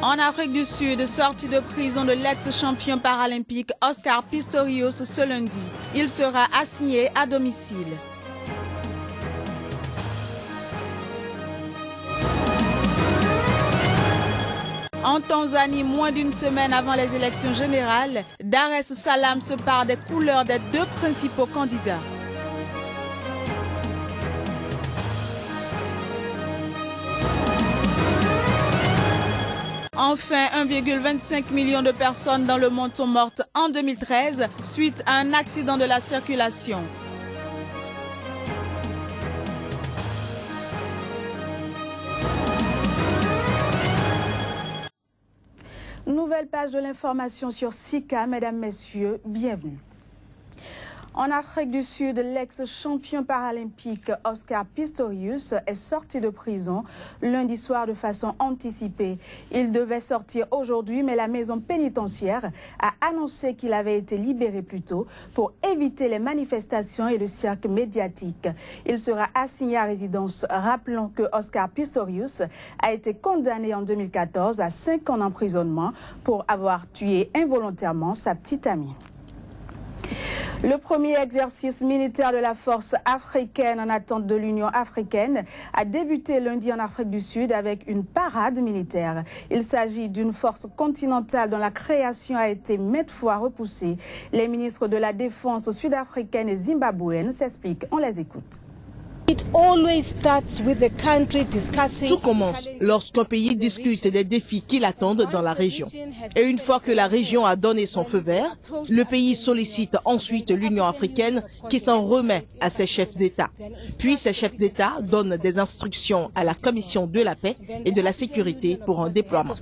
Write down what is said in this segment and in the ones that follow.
En Afrique du Sud, sorti de prison de l'ex-champion paralympique Oscar Pistorius ce lundi. Il sera assigné à domicile. En Tanzanie, moins d'une semaine avant les élections générales, Dar es Salaam se pare des couleurs des deux principaux candidats. Enfin, 1,25 million de personnes dans le monde sont mortes en 2013 suite à un accident de la circulation. Nouvelle page de l'information sur Sika, mesdames, messieurs, bienvenue. En Afrique du Sud, l'ex-champion paralympique Oscar Pistorius est sorti de prison lundi soir de façon anticipée. Il devait sortir aujourd'hui, mais la maison pénitentiaire a annoncé qu'il avait été libéré plus tôt pour éviter les manifestations et le cirque médiatique. Il sera assigné à résidence. Rappelons que Oscar Pistorius a été condamné en 2014 à 5 ans d'emprisonnement pour avoir tué involontairement sa petite amie. Le premier exercice militaire de la force africaine en attente de l'Union africaine a débuté lundi en Afrique du Sud avec une parade militaire. Il s'agit d'une force continentale dont la création a été maintes fois repoussée. Les ministres de la Défense sud-africaine et zimbabwéenne s'expliquent. On les écoute. Tout commence lorsqu'un pays discute des défis qui l'attendent dans la région. Et une fois que la région a donné son feu vert, le pays sollicite ensuite l'Union africaine qui s'en remet à ses chefs d'État. Puis ces chefs d'État donnent des instructions à la Commission de la paix et de la sécurité pour un déploiement.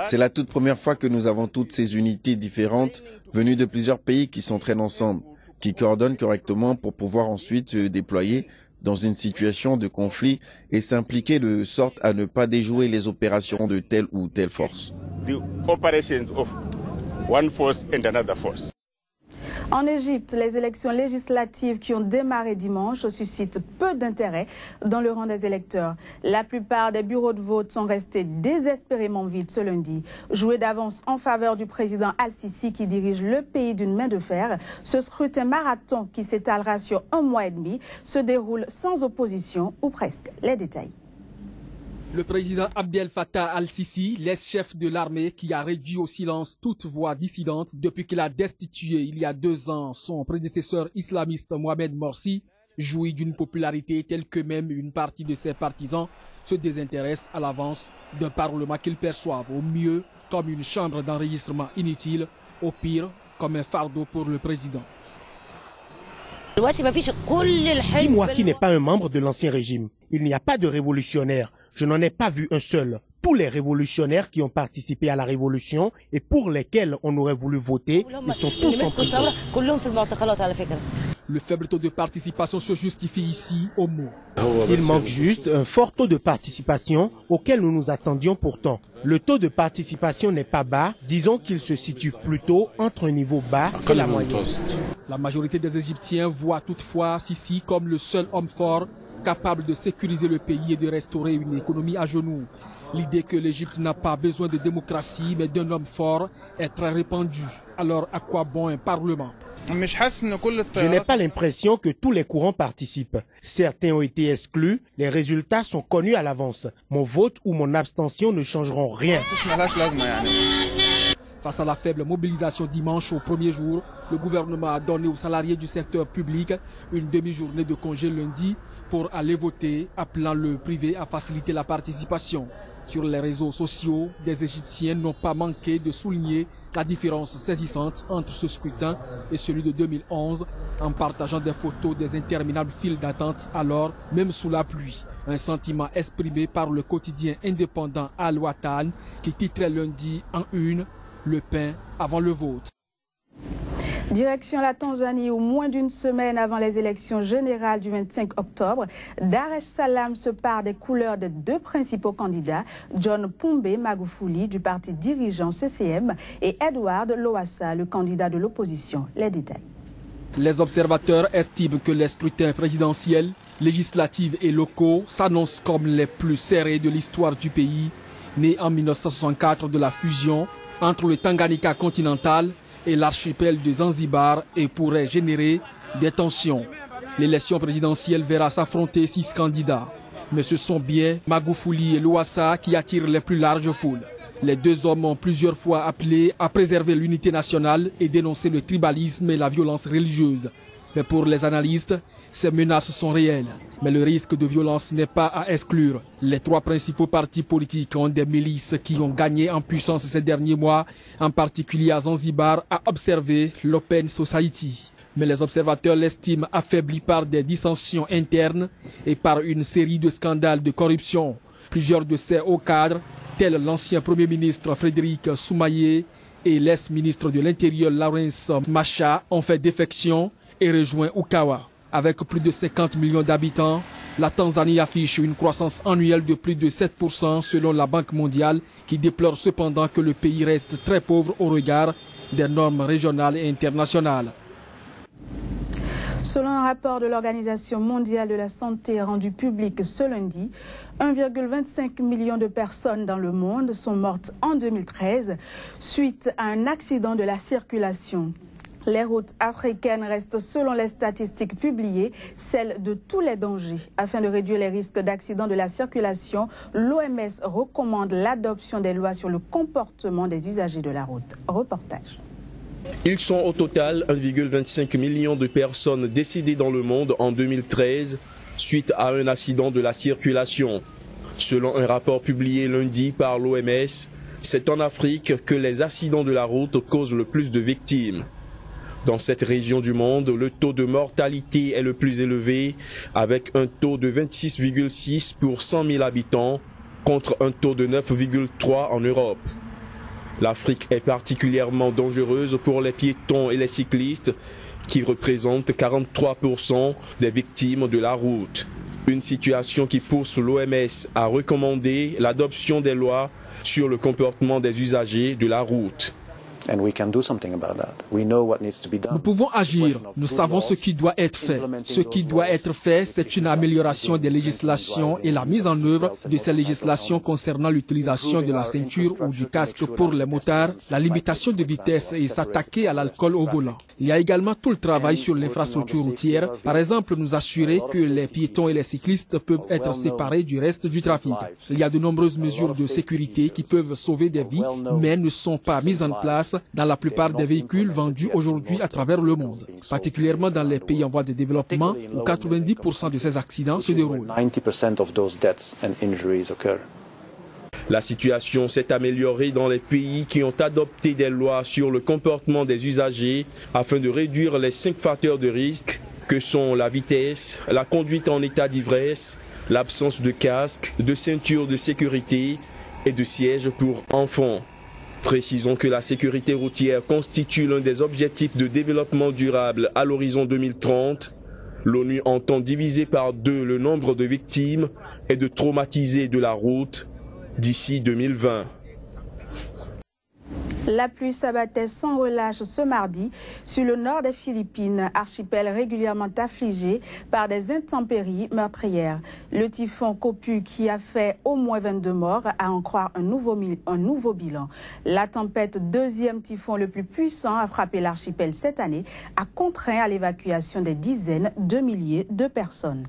C'est la toute première fois que nous avons toutes ces unités différentes venues de plusieurs pays qui s'entraînent ensemble, qui coordonnent correctement pour pouvoir ensuite se déployer dans une situation de conflit et s'impliquer de sorte à ne pas déjouer les opérations de telle ou telle force. En Égypte, les élections législatives qui ont démarré dimanche suscitent peu d'intérêt dans le rang des électeurs. La plupart des bureaux de vote sont restés désespérément vides ce lundi. Joué d'avance en faveur du président Al-Sisi qui dirige le pays d'une main de fer, ce scrutin marathon qui s'étalera sur 1 mois et demi se déroule sans opposition ou presque. Les détails. Le président Abdel Fattah al-Sisi, l'ex-chef de l'armée qui a réduit au silence toute voix dissidente depuis qu'il a destitué il y a 2 ans son prédécesseur islamiste Mohamed Morsi, jouit d'une popularité telle que même une partie de ses partisans se désintéresse à l'avance d'un parlement qu'ils perçoivent au mieux comme une chambre d'enregistrement inutile, au pire comme un fardeau pour le président. Dis-moi qui n'est pas un membre de l'ancien régime. Il n'y a pas de révolutionnaire. Je n'en ai pas vu un seul. Tous les révolutionnaires qui ont participé à la révolution et pour lesquels on aurait voulu voter, ils sont tous en prison. Le faible taux de participation se justifie ici au mot. Il manque juste un fort taux de participation auquel nous nous attendions pourtant. Le taux de participation n'est pas bas, disons qu'il se situe plutôt entre un niveau bas et la moyenne. La majorité des Égyptiens voient toutefois Sisi comme le seul homme fort capable de sécuriser le pays et de restaurer une économie à genoux. L'idée que l'Égypte n'a pas besoin de démocratie mais d'un homme fort est très répandue. Alors à quoi bon un parlement? Je n'ai pas l'impression que tous les courants participent. Certains ont été exclus, les résultats sont connus à l'avance. Mon vote ou mon abstention ne changeront rien. Face à la faible mobilisation dimanche au premier jour, le gouvernement a donné aux salariés du secteur public une demi-journée de congé lundi pour aller voter, appelant le privé à faciliter la participation. Sur les réseaux sociaux, des Égyptiens n'ont pas manqué de souligner la différence saisissante entre ce scrutin et celui de 2011 en partageant des photos des interminables files d'attente alors, même sous la pluie. Un sentiment exprimé par le quotidien indépendant Al-Watan qui titrait lundi en une « Le pain avant le vote ». Direction la Tanzanie où moins d'une semaine avant les élections générales du 25 octobre, Dar es Salaam se pare des couleurs des deux principaux candidats, John Pombe Magufuli du parti dirigeant CCM et Edward Lowassa, le candidat de l'opposition. Les détails. Les observateurs estiment que les scrutins présidentiels, législatifs et locaux s'annoncent comme les plus serrés de l'histoire du pays, né en 1964 de la fusion entre le Tanganyika continental et l'archipel de Zanzibar et pourrait générer des tensions. L'élection présidentielle verra s'affronter 6 candidats. Mais ce sont bien Magufuli et Lowassa qui attirent les plus larges foules. Les deux hommes ont plusieurs fois appelé à préserver l'unité nationale et dénoncer le tribalisme et la violence religieuse. Mais pour les analystes, ces menaces sont réelles. Mais le risque de violence n'est pas à exclure. Les 3 principaux partis politiques ont des milices qui ont gagné en puissance ces derniers mois, en particulier à Zanzibar, a observé l'Open Society. Mais les observateurs l'estiment affaibli par des dissensions internes et par une série de scandales de corruption. Plusieurs de ces hauts cadres, tels l'ancien Premier ministre Frédéric Soumaïe et l'ex-ministre de l'Intérieur Lawrence Macha, ont fait défection et rejoint Ukawa. Avec plus de 50 millions d'habitants, la Tanzanie affiche une croissance annuelle de plus de 7% selon la Banque mondiale, qui déplore cependant que le pays reste très pauvre au regard des normes régionales et internationales. Selon un rapport de l'Organisation mondiale de la santé rendu public ce lundi, 1,25 million de personnes dans le monde sont mortes en 2013 suite à un accident de la circulation. Les routes africaines restent, selon les statistiques publiées, celles de tous les dangers. Afin de réduire les risques d'accidents de la circulation, l'OMS recommande l'adoption des lois sur le comportement des usagers de la route. Reportage. Ils sont au total 1,25 million de personnes décédées dans le monde en 2013 suite à un accident de la circulation. Selon un rapport publié lundi par l'OMS, c'est en Afrique que les accidents de la route causent le plus de victimes. Dans cette région du monde, le taux de mortalité est le plus élevé, avec un taux de 26,6 pour 100 000 habitants contre un taux de 9,3 en Europe. L'Afrique est particulièrement dangereuse pour les piétons et les cyclistes, qui représentent 43% des victimes de la route. Une situation qui pousse l'OMS à recommander l'adoption des lois sur le comportement des usagers de la route. Nous pouvons agir. Nous savons ce qui doit être fait. Ce qui doit être fait, c'est une amélioration des législations et la mise en œuvre de ces législations concernant l'utilisation de la ceinture ou du casque pour les motards, la limitation de vitesse et s'attaquer à l'alcool au volant. Il y a également tout le travail sur l'infrastructure routière. Par exemple, nous assurer que les piétons et les cyclistes peuvent être séparés du reste du trafic. Il y a de nombreuses mesures de sécurité qui peuvent sauver des vies, mais ne sont pas mises en place dans la plupart des véhicules vendus aujourd'hui à travers le monde, particulièrement dans les pays en voie de développement où 90% de ces accidents se déroulent. La situation s'est améliorée dans les pays qui ont adopté des lois sur le comportement des usagers afin de réduire les 5 facteurs de risque que sont la vitesse, la conduite en état d'ivresse, l'absence de casque, de ceinture de sécurité et de sièges pour enfants. Précisons que la sécurité routière constitue l'un des objectifs de développement durable à l'horizon 2030. L'ONU entend diviser par 2 le nombre de victimes et de traumatisés de la route d'ici 2020. La pluie s'abattait sans relâche ce mardi sur le nord des Philippines, archipel régulièrement affligé par des intempéries meurtrières. Le typhon Kopu, qui a fait au moins 22 morts, a en croire un nouveau bilan. La tempête, 2e typhon le plus puissant à frapper l'archipel cette année, a contraint à l'évacuation des dizaines de milliers de personnes.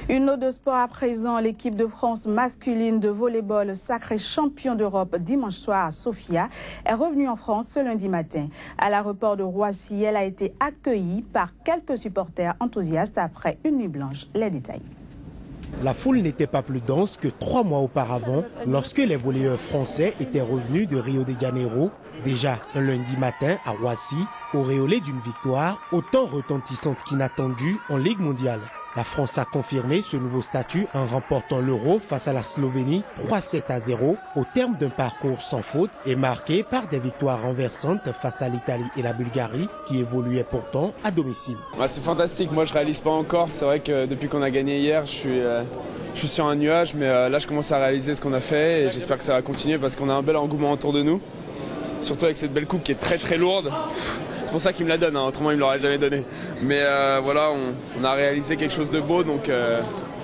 Une note de sport à présent, l'équipe de France masculine de volley-ball, sacrée champion d'Europe dimanche soir à Sofia, est revenue en France ce lundi matin. À l'aéroport de Roissy, elle a été accueillie par quelques supporters enthousiastes après une nuit blanche. Les détails. La foule n'était pas plus dense que 3 mois auparavant, lorsque les volleyeurs français étaient revenus de Rio de Janeiro, déjà un lundi matin à Roissy, auréolés d'une victoire autant retentissante qu'inattendue en Ligue mondiale. La France a confirmé ce nouveau statut en remportant l'Euro face à la Slovénie 3-7-0 au terme d'un parcours sans faute et marqué par des victoires renversantes face à l'Italie et la Bulgarie qui évoluaient pourtant à domicile. C'est fantastique, moi je réalise pas encore, c'est vrai que depuis qu'on a gagné hier je suis sur un nuage, mais là je commence à réaliser ce qu'on a fait et j'espère que ça va continuer parce qu'on a un bel engouement autour de nous, surtout avec cette belle coupe qui est très très lourde. pour ça qu'il me la donne, hein, autrement il me l'aurait jamais donné. Mais voilà, on a réalisé quelque chose de beau, donc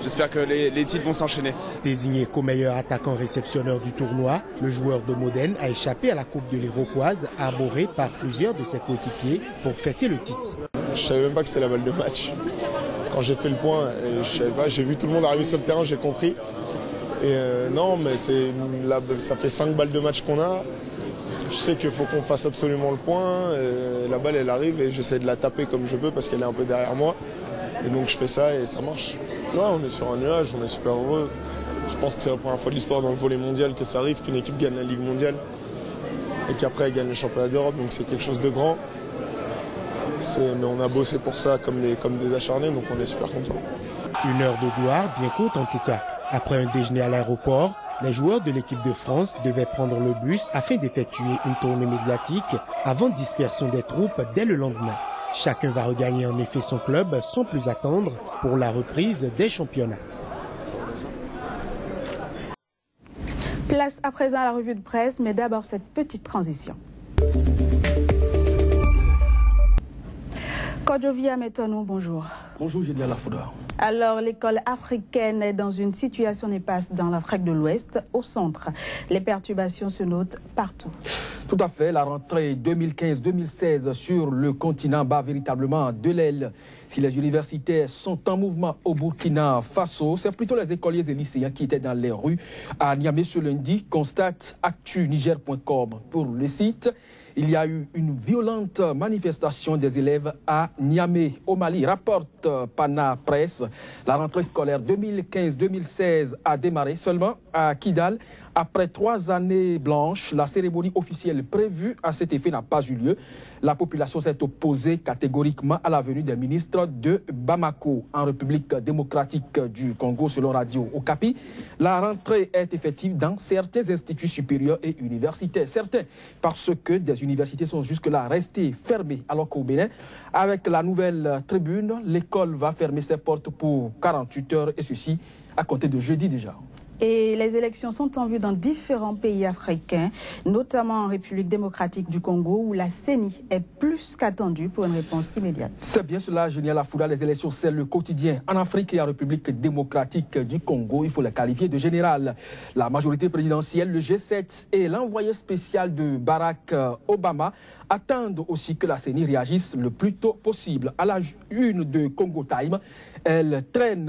j'espère que les titres vont s'enchaîner. Désigné comme meilleur attaquant réceptionneur du tournoi, le joueur de Modène a échappé à la Coupe de l'Iroquoise, arboré par plusieurs de ses coéquipiers pour fêter le titre. Je savais même pas que c'était la balle de match. Quand j'ai fait le point, je savais pas, j'ai vu tout le monde arriver sur le terrain, j'ai compris. Et non, mais ça fait 5 balles de match qu'on a. Je sais qu'il faut qu'on fasse absolument le point. La balle, elle arrive et j'essaie de la taper comme je peux parce qu'elle est un peu derrière moi. Et donc je fais ça et ça marche. Ouais, on est sur un nuage, on est super heureux. Je pense que c'est la première fois de l'histoire dans le volley mondial que ça arrive, qu'une équipe gagne la Ligue mondiale et qu'après elle gagne le championnat d'Europe. Donc c'est quelque chose de grand. Mais on a bossé pour ça comme des acharnés, donc on est super contents. Une heure de gloire, bien courte en tout cas. Après un déjeuner à l'aéroport, les joueurs de l'équipe de France devaient prendre le bus afin d'effectuer une tournée médiatique avant dispersion des troupes dès le lendemain. Chacun va regagner en effet son club sans plus attendre pour la reprise des championnats. Place à présent à la revue de presse, mais d'abord cette petite transition. Kodjovia Metonou, bonjour. Bonjour, Génia Lafouda. Alors, l'école africaine est dans une situation néfaste dans l'Afrique de l'Ouest, au centre. Les perturbations se notent partout. Tout à fait, la rentrée 2015-2016 sur le continent bat véritablement de l'aile. Si les universités sont en mouvement au Burkina Faso, c'est plutôt les écoliers et lycéens qui étaient dans les rues à Niamey ce lundi, constate actuniger.com. Pour le site, il y a eu une violente manifestation des élèves à Niamey, au Mali, rapporte Pana Presse. La rentrée scolaire 2015-2016 a démarré seulement à Kidal. Après 3 années blanches, la cérémonie officielle prévue à cet effet n'a pas eu lieu. La population s'est opposée catégoriquement à la venue des ministres de Bamako, en République démocratique du Congo, selon Radio Okapi. La rentrée est effective dans certains instituts supérieurs et universitaires. Certains, parce que des universités sont jusque-là restées fermées, alors qu'au Bénin, avec la nouvelle tribune, l'école va fermer ses portes pour 48 heures, et ceci à compter de jeudi déjà. Et les élections sont en vue dans différents pays africains, notamment en République démocratique du Congo, où la CENI est plus qu'attendue pour une réponse immédiate. C'est bien cela, Génia Lafouda. Les élections, c'est le quotidien. En Afrique et en République démocratique du Congo, il faut les qualifier de général. La majorité présidentielle, le G7 et l'envoyé spécial de Barack Obama attendent aussi que la CENI réagisse le plus tôt possible. À la une de Congo Time, elle traîne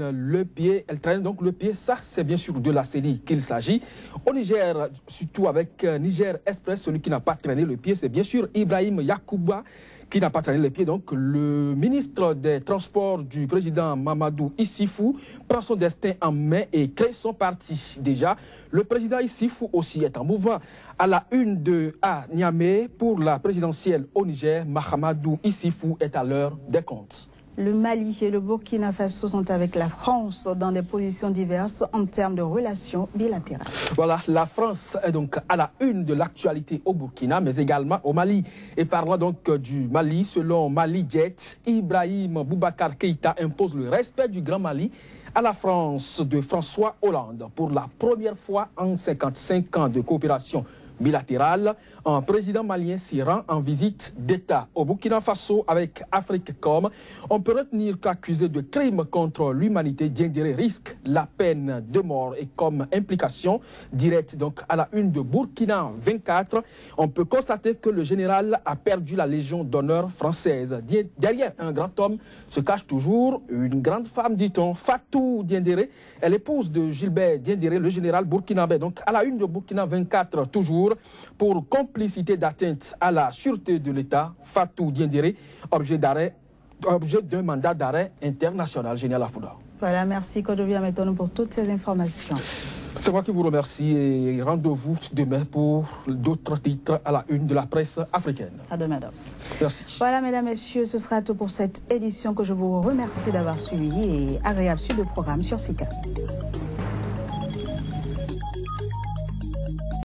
donc le pied, ça c'est bien sûr de la CENI qu'il s'agit. Au Niger, surtout avec Niger Express, celui qui n'a pas traîné le pied, c'est bien sûr Ibrahim Yakuba qui n'a pas traîné le pied. Donc le ministre des Transports du président Mamadou Issifou prend son destin en main et crée son parti. Déjà, le président Issifou aussi est en mouvement. À la une de Niamey, pour la présidentielle au Niger, Mahamadou Issifou est à l'heure des comptes. Le Mali et le Burkina Faso sont avec la France dans des positions diverses en termes de relations bilatérales. Voilà, la France est donc à la une de l'actualité au Burkina, mais également au Mali. Et parlant donc du Mali, selon Mali Jet, Ibrahim Boubacar Keïta impose le respect du Grand Mali à la France de François Hollande. Pour la première fois en 55 ans de coopération bilatérale, un président malien s'y rend en visite d'État au Burkina Faso avec Africom. On peut retenir qu'accusé de crimes contre l'humanité, Diendéré risque la peine de mort et comme implication directe donc à la une de Burkina 24, on peut constater que le général a perdu la Légion d'honneur française. Derrière un grand homme se cache toujours une grande femme, dit-on, Fatou Diendéré, est l'épouse de Gilbert Diendéré, le général burkinabé. Donc à la une de Burkina 24 toujours, pour complicité d'atteinte à la sûreté de l'État, Fatou Diendéré, objet d'un mandat d'arrêt international. Génial Lafouda. Voilà, merci Kodjovia Metonou pour toutes ces informations. C'est moi qui vous remercie et rendez-vous demain pour d'autres titres à la une de la presse africaine. À demain. Merci. Voilà, mesdames, messieurs, ce sera tout pour cette édition que je vous remercie d'avoir suivi et agréable suite de programme sur SICA.